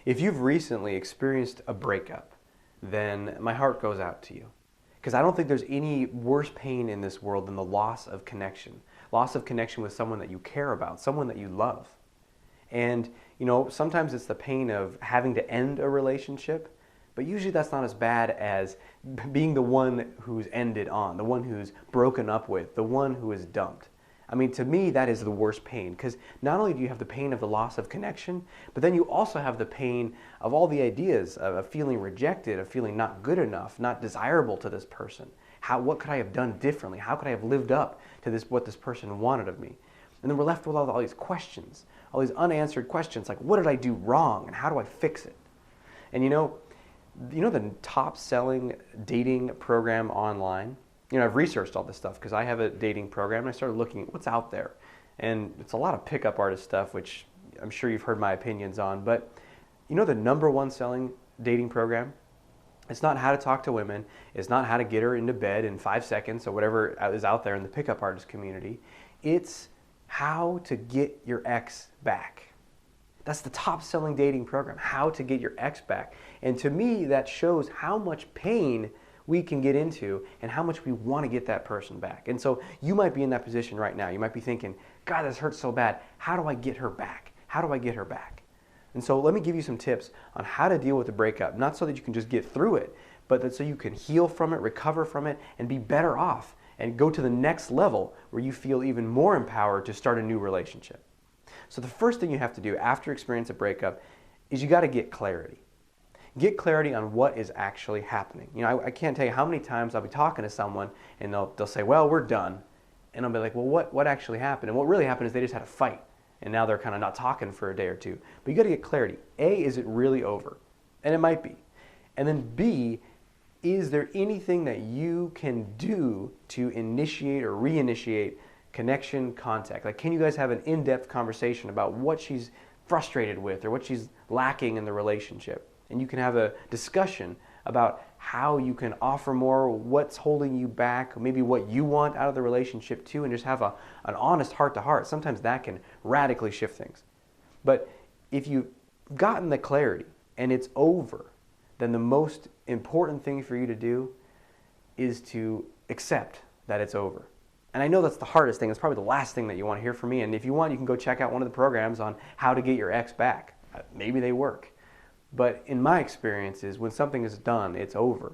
If you've recently experienced a breakup, then my heart goes out to you. Because I don't think there's any worse pain in this world than the loss of connection. Loss of connection with someone that you care about, someone that you love. And, sometimes it's the pain of having to end a relationship, but usually that's not as bad as being the one who's ended on, the one who's broken up with, the one who is dumped. I mean, to me, that is the worst pain, because not only do you have the pain of the loss of connection, but then you also have the pain of all the ideas of feeling rejected, of feeling not good enough, not desirable to this person. What could I have done differently? How could I have lived up to what this person wanted of me? And then we're left with all these questions, all these unanswered questions, like what did I do wrong and how do I fix it? And the top-selling dating program online? I've researched all this stuff because I have a dating program and I started looking at what's out there. And it's a lot of pickup artist stuff, which I'm sure you've heard my opinions on. But the number one selling dating program? It's not how to talk to women. It's not how to get her into bed in 5 seconds or whatever is out there in the pickup artist community. It's how to get your ex back. That's the top-selling dating program, how to get your ex back. And to me, that shows how much pain we can get into and how much we want to get that person back. And so you might be in that position right now. You might be thinking, God, this hurts so bad. How do I get her back? How do I get her back? And so let me give you some tips on how to deal with the breakup, not so that you can just get through it, but that so you can heal from it, recover from it, and be better off and go to the next level where you feel even more empowered to start a new relationship. So the first thing you have to do after experiencing a breakup is you got to get clarity. Get clarity on what is actually happening. I can't tell you how many times I'll be talking to someone and they'll say, well, we're done. And I'll be like, well, what actually happened? And what really happened is they just had a fight and now they're kind of not talking for a day or two. But you got to get clarity. A, is it really over? And it might be. And then B, is there anything that you can do to initiate or reinitiate connection, contact? Like, can you guys have an in-depth conversation about what she's frustrated with or what she's lacking in the relationship? And you can have a discussion about how you can offer more, what's holding you back, maybe what you want out of the relationship too, and just have an honest heart-to-heart. Sometimes that can radically shift things. But if you've gotten the clarity and it's over, then the most important thing for you to do is to accept that it's over. And I know that's the hardest thing. It's probably the last thing that you want to hear from me. And if you want, you can go check out one of the programs on how to get your ex back. Maybe they work. But in my experiences, when something is done, it's over.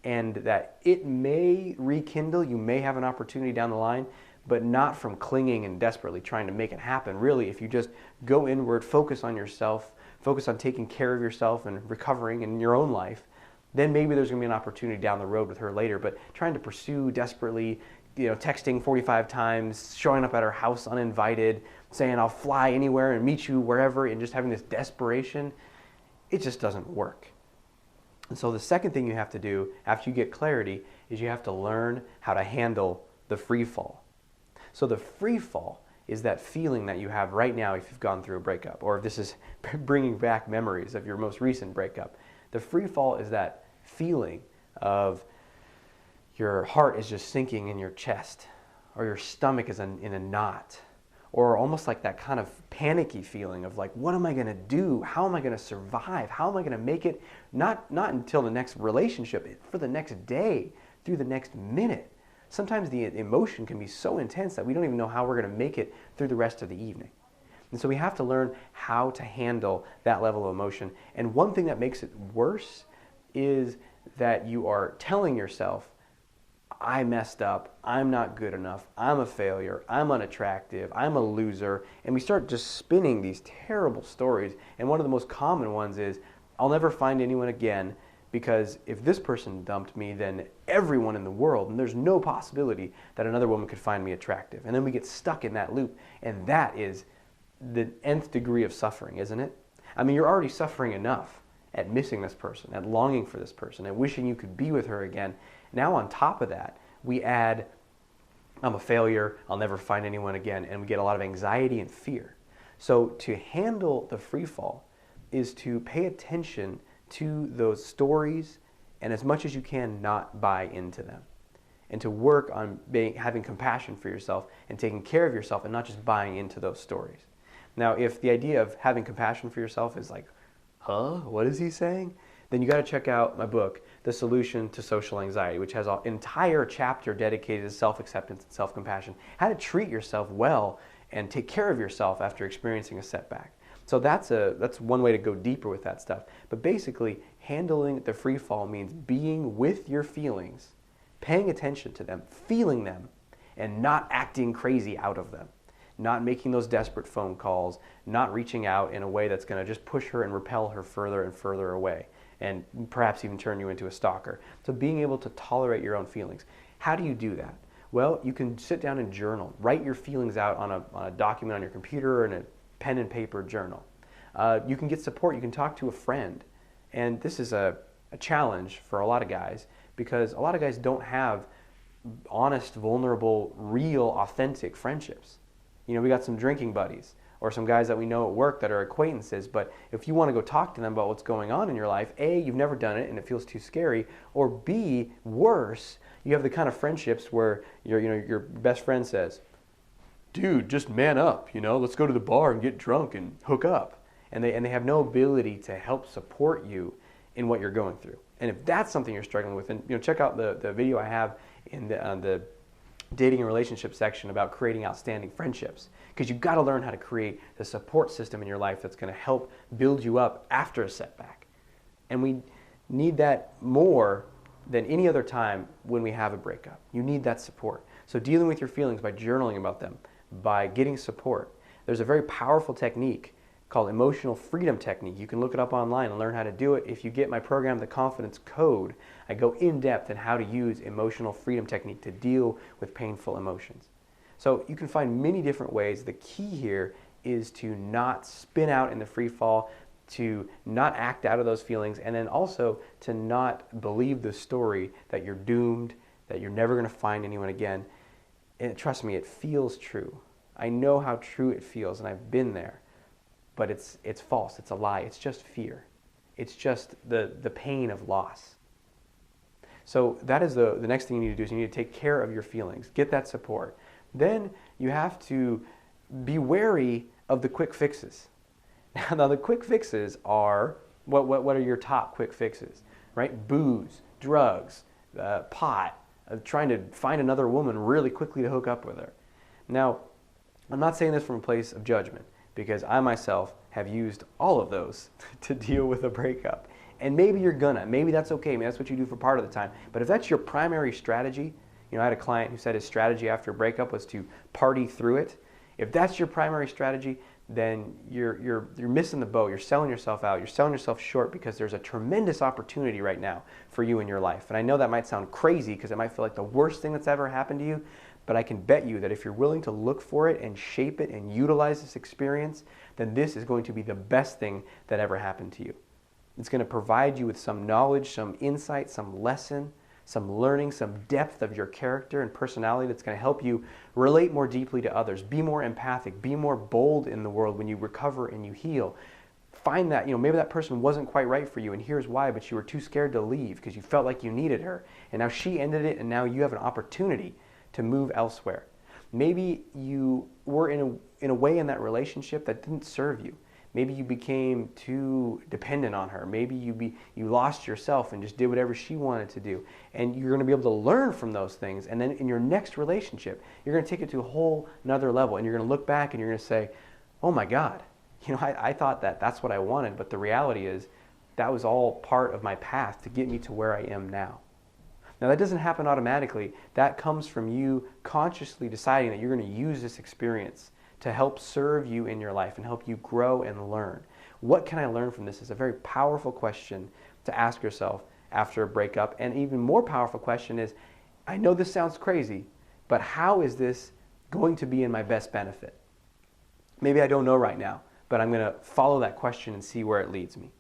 And that it may rekindle, you may have an opportunity down the line, but not from clinging and desperately trying to make it happen. Really, if you just go inward, focus on yourself, focus on taking care of yourself and recovering in your own life, then maybe there's going to be an opportunity down the road with her later. But trying to pursue desperately, texting 45 times, showing up at her house uninvited, saying I'll fly anywhere and meet you wherever, and just having this desperation, it just doesn't work. And so the second thing you have to do after you get clarity is you have to learn how to handle the free fall. So the free fall is that feeling that you have right now if you've gone through a breakup, or if this is bringing back memories of your most recent breakup. The free fall is that feeling of your heart is just sinking in your chest, or your stomach is in a knot, or almost like that kind of panicky feeling of like, what am I going to do? How am I going to survive? How am I going to make it? Not until the next relationship, for the next day, through the next minute. Sometimes the emotion can be so intense that we don't even know how we're going to make it through the rest of the evening. And so we have to learn how to handle that level of emotion. And one thing that makes it worse is that you are telling yourself, I messed up, I'm not good enough, I'm a failure, I'm unattractive, I'm a loser, and we start just spinning these terrible stories. And one of the most common ones is, I'll never find anyone again because if this person dumped me, then everyone in the world, and there's no possibility that another woman could find me attractive. And then we get stuck in that loop, and that is the nth degree of suffering, isn't it? I mean, you're already suffering enough at missing this person, at longing for this person, at wishing you could be with her again. Now on top of that, we add, I'm a failure, I'll never find anyone again, and we get a lot of anxiety and fear. So to handle the free fall is to pay attention to those stories and as much as you can not buy into them. And to work on having compassion for yourself and taking care of yourself and not just buying into those stories. Now, if the idea of having compassion for yourself is like huh? What is he saying? Then you got to check out my book, The Solution to Social Anxiety, which has an entire chapter dedicated to self-acceptance and self-compassion, how to treat yourself well and take care of yourself after experiencing a setback. So that's one way to go deeper with that stuff. But basically, handling the free fall means being with your feelings, paying attention to them, feeling them, and not acting crazy out of them. Not making those desperate phone calls, not reaching out in a way that's going to just push her and repel her further and further away, and perhaps even turn you into a stalker. So being able to tolerate your own feelings. How do you do that? Well, you can sit down and journal. Write your feelings out on a document on your computer or in a pen and paper journal. You can get support. You can talk to a friend. And this is a challenge for a lot of guys because a lot of guys don't have honest, vulnerable, real, authentic friendships. You know, we got some drinking buddies or some guys that we know at work that are acquaintances, but if you want to go talk to them about what's going on in your life, A, you've never done it and it feels too scary, or B, worse, you have the kind of friendships where your best friend says, dude, just man up, let's go to the bar and get drunk and hook up. And they have no ability to help support you in what you're going through. And if that's something you're struggling with, then check out the video I have in the dating and relationship section about creating outstanding friendships, because you've got to learn how to create the support system in your life that's going to help build you up after a setback. And we need that more than any other time when we have a breakup. You need that support. So dealing with your feelings by journaling about them, by getting support. There's a very powerful technique called emotional freedom technique. You can look it up online and learn how to do it. If you get my program, The Confidence Code, I go in depth in how to use emotional freedom technique to deal with painful emotions. So you can find many different ways. The key here is to not spin out in the free fall, to not act out of those feelings, and then also to not believe the story that you're doomed, that you're never going to find anyone again. And trust me, it feels true. I know how true it feels, and I've been there. But it's false, it's a lie, it's just fear. It's just the pain of loss. So that is the next thing you need to do is you need to take care of your feelings, get that support. Then you have to be wary of the quick fixes. Now the quick fixes are, what are your top quick fixes, right? Booze, drugs, pot, trying to find another woman really quickly to hook up with her. Now, I'm not saying this from a place of judgment, because I myself have used all of those to deal with a breakup. And maybe you're gonna, maybe that's okay, maybe that's what you do for part of the time. But if that's your primary strategy, I had a client who said his strategy after a breakup was to party through it. If that's your primary strategy, then you're missing the boat. You're selling yourself out. You're selling yourself short, because there's a tremendous opportunity right now for you in your life. And I know that might sound crazy because it might feel like the worst thing that's ever happened to you, but I can bet you that if you're willing to look for it and shape it and utilize this experience, then this is going to be the best thing that ever happened to you. It's going to provide you with some knowledge, some insight, some lesson, some learning, some depth of your character and personality that's going to help you relate more deeply to others, be more empathic, be more bold in the world when you recover and you heal. Find that, maybe that person wasn't quite right for you, and here's why, but you were too scared to leave because you felt like you needed her. And now she ended it, and now you have an opportunity to move elsewhere. Maybe you were in a way in that relationship that didn't serve you. Maybe you became too dependent on her. Maybe you lost yourself and just did whatever she wanted to do. And you're going to be able to learn from those things. And then in your next relationship, you're going to take it to a whole nother level. And you're going to look back and you're going to say, oh my God, I thought that's what I wanted. But the reality is that was all part of my path to get me to where I am now. Now that doesn't happen automatically. That comes from you consciously deciding that you're going to use this experience to help serve you in your life and help you grow and learn. What can I learn from this is a very powerful question to ask yourself after a breakup. And even more powerful question is, I know this sounds crazy, but how is this going to be in my best benefit? Maybe I don't know right now, but I'm going to follow that question and see where it leads me.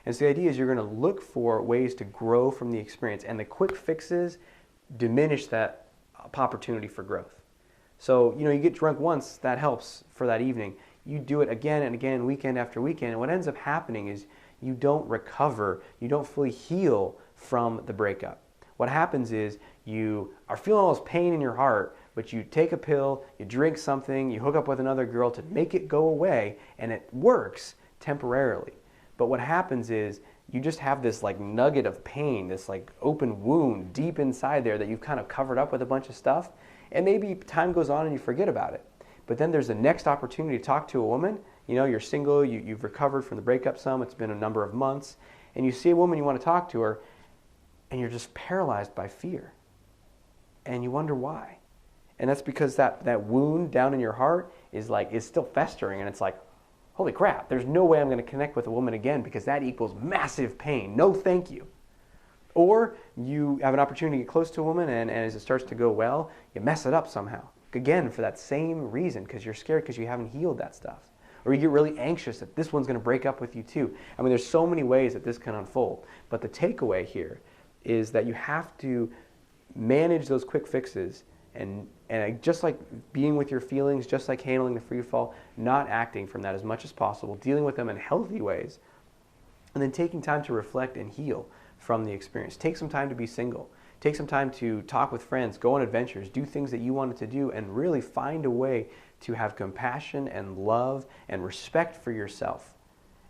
And so the idea is you're going to look for ways to grow from the experience, and the quick fixes diminish that opportunity for growth. So, you get drunk once, that helps for that evening. You do it again and again, weekend after weekend, and what ends up happening is you don't recover, you don't fully heal from the breakup. What happens is you are feeling all this pain in your heart, but you take a pill, you drink something, you hook up with another girl to make it go away, and it works temporarily. But what happens is you just have this like nugget of pain, this like open wound deep inside there that you've kind of covered up with a bunch of stuff. And maybe time goes on and you forget about it. But then there's the next opportunity to talk to a woman. You know, you're single, you've recovered from the breakup some, it's been a number of months, and you see a woman, you want to talk to her, and you're just paralyzed by fear. And you wonder why. And that's because that wound down in your heart is still festering, and it's like, holy crap, there's no way I'm going to connect with a woman again because that equals massive pain. No thank you. Or you have an opportunity to get close to a woman, and as it starts to go well, you mess it up somehow. Again, for that same reason, because you're scared because you haven't healed that stuff. Or you get really anxious that this one's going to break up with you too. I mean, there's so many ways that this can unfold. But the takeaway here is that you have to manage those quick fixes and just like being with your feelings, just like handling the free fall, not acting from that as much as possible, dealing with them in healthy ways, and then taking time to reflect and heal from the experience. Take some time to be single. Take some time to talk with friends, go on adventures, do things that you wanted to do, and really find a way to have compassion and love and respect for yourself.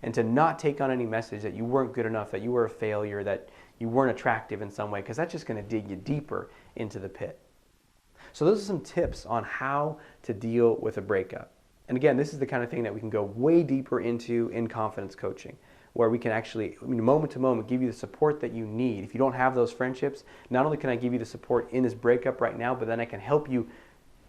And to not take on any message that you weren't good enough, that you were a failure, that you weren't attractive in some way, because that's just going to dig you deeper into the pit. So those are some tips on how to deal with a breakup. And again, this is the kind of thing that we can go way deeper into in confidence coaching, where we can actually, moment to moment, give you the support that you need. If you don't have those friendships, not only can I give you the support in this breakup right now, but then I can help you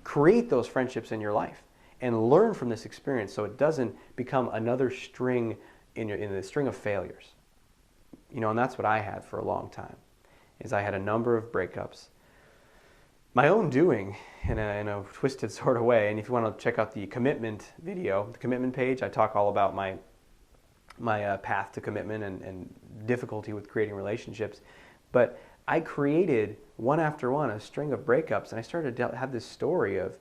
create those friendships in your life and learn from this experience so it doesn't become another string in the string of failures. And that's what I had for a long time, is I had a number of breakups. My own doing in a twisted sort of way. And if you want to check out the commitment video, the commitment page, I talk all about my path to commitment and difficulty with creating relationships. But I created one after one a string of breakups, and I started to have this story of,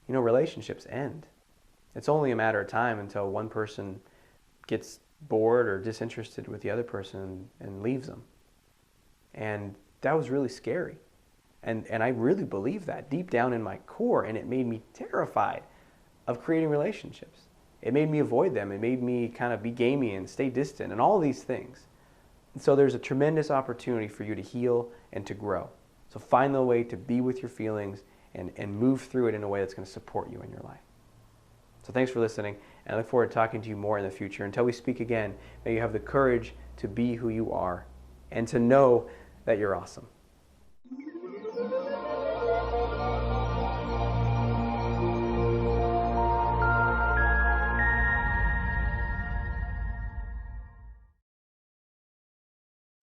relationships end. It's only a matter of time until one person gets bored or disinterested with the other person and leaves them. And that was really scary. And I really believed that deep down in my core, and it made me terrified of creating relationships. It made me avoid them. It made me kind of be gamey and stay distant and all these things. And so there's a tremendous opportunity for you to heal and to grow. So find the way to be with your feelings and move through it in a way that's going to support you in your life. So thanks for listening, and I look forward to talking to you more in the future. Until we speak again, may you have the courage to be who you are and to know that you're awesome.